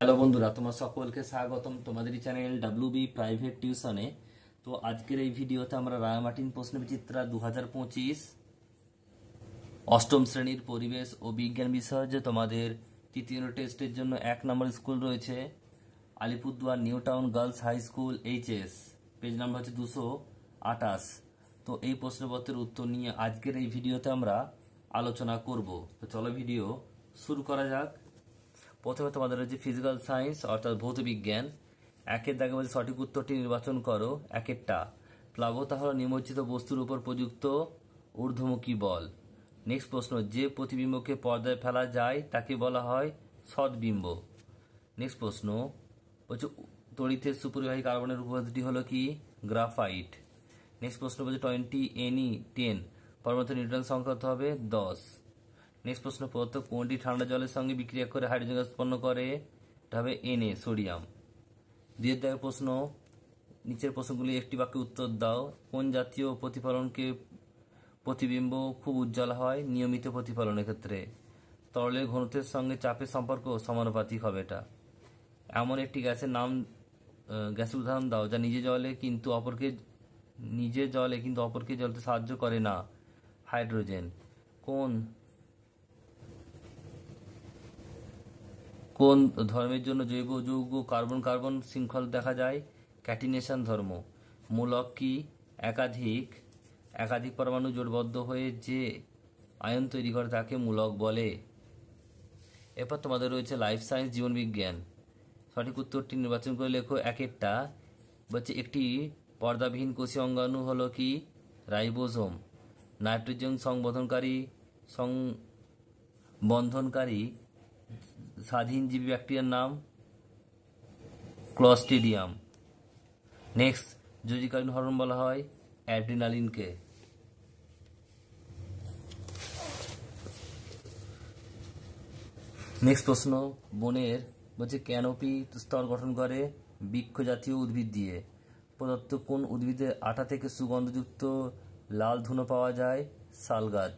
Hello বন্ধুরা, তোমার সকলকে স্বাগতম তোমাদেরই চ্যানেল ডাব্লিউবি প্রাইভেট টিউশনে। তো আজকের এই ভিডিওতে আমরা রায়মার্টিন প্রশ্নবিচিত্রা 2025 অষ্টম শ্রেণীর পরিবেশ ও বিজ্ঞান বিষয় যে তোমাদের তৃতীয় টেস্টের জন্য 1 নম্বর স্কুল রয়েছে Alipurduar new town girls high school HS, page number হচ্ছে 228। তো এই প্রশ্নপত্রের উত্তর নিয়ে আজকের এই ভিডিওতে আমরা আলোচনা করব। তো চলো ভিডিও শুরু করা যাক। প্রথমে তোমাদের হচ্ছে ফিজিক্যাল সায়েন্স অর্থাৎ ভৌত বিজ্ঞান। একের দাগে বলছে সঠিক উত্তরটি নির্বাচন করো। একেরটা, প্লাবতা হলো নিমজ্জিত বস্তুর উপর প্রযুক্ত ঊর্ধ্বমুখী বল। নেক্সট প্রশ্ন, যে প্রতিবিম্বকে পর্দায় ফেলা যায় তাকে বলা হয় সদ্বিম্ব। নেক্সট প্রশ্ন বলছে তড়িতের সুপরিবাহী কার্বনের উপাদানটি হলো কি? গ্রাফাইট। নেক্সট প্রশ্ন বলছে 20 পরমাণুতে নিউট্রন সংখ্যা কত হবে? 10। নেক্সট প্রশ্ন, প্রদত্ত কোনটি ঠান্ডা জলের সঙ্গে বিক্রিয়া করে হাইড্রোজেন গ্যাস উৎপন্ন করে? এটা হবে Na, সোডিয়াম। দ্বিতীয় দাগের প্রশ্ন, নিচের প্রশ্নগুলি একটি বাক্যে উত্তর দাও। কোন জাতীয় প্রতিফলনকে প্রতিবিম্ব খুব উজ্জ্বল হয়? নিয়মিত প্রতিফলনের ক্ষেত্রে। তরলের ঘনত্বের সঙ্গে চাপের সম্পর্ক সমানুপাতিক হবে এটা। এমন একটি গ্যাসের নাম, গ্যাসের উদাহরণ দাও যা নিজে জলে কিন্তু অপরকে জ্বলতে সাহায্য করে না। হাইড্রোজেন। কোন ধর্মের জন্য জৈব যৌগ কার্বন কার্বন শৃঙ্খল দেখা যায়? ক্যাটিনেশন ধর্ম। মূলক কি? একাধিক পরমাণু জোটবদ্ধ হয়ে যে আয়ন তৈরি করে তাকে মূলক বলে। এরপর তোমাদের রয়েছে লাইফ সায়েন্স, জীবন বিজ্ঞান। সঠিক উত্তরটি নির্বাচন করে লেখো। একেরটা বলছে একটি পর্দাবিহীন কোষীয় অঙ্গাণু হলো কি? রাইবোসোম। নাইট্রোজেন সংবন্ধনকারী স্বাধীনজীবী ব্যাকটেরিয়ার নাম ক্লস্ট্রিডিয়াম। নেক্সট, যোজিকালীন হরমোন বলা হয় অ্যাড্রিনালিনকে। নেক্সট প্রশ্ন, বনের বলছে ক্যানোপি স্তর গঠন করে বৃক্ষ জাতীয় উদ্ভিদ দিয়ে। প্রদত্ত কোন উদ্ভিদের আঠা থেকে সুগন্ধযুক্ত লাল ধুনো পাওয়া যায়? শাল গাছ।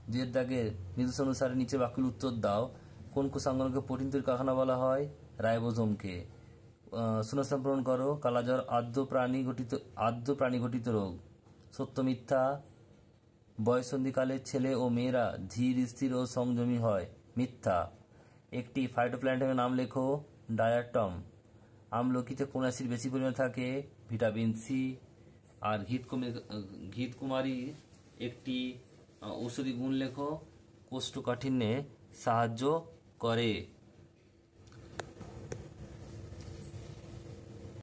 দুয়ের দাগে নির্দেশ অনুসারে নিচে বাক্যের উত্তর দাও। কোন কোষাঙ্গনকে প্রোটিন তৈরির কারখানা বলা হয়? রাইবোসোমকে। শূন্যস্থান পূরণ করো। কালাজ্বর আদ্য প্রাণী ঘটিত রোগ। সত্য মিথ্যা? বয়ঃসন্ধিকালে ছেলে ও মেয়েরা ধীর স্থির ও সংযমী হয়। মিথ্যা। একটি ফাইটোপ্ল্যাঙ্কটনের নাম লেখো। ডায়াটম। আমলকিতে কোন অ্যাসিড বেশি পরিমাণে থাকে? Vitamin C. আর ঘৃতকুমারী একটি ঔষধি গুণ লেখো। কোষ্ঠকাঠিন্যে সাহায্য করে।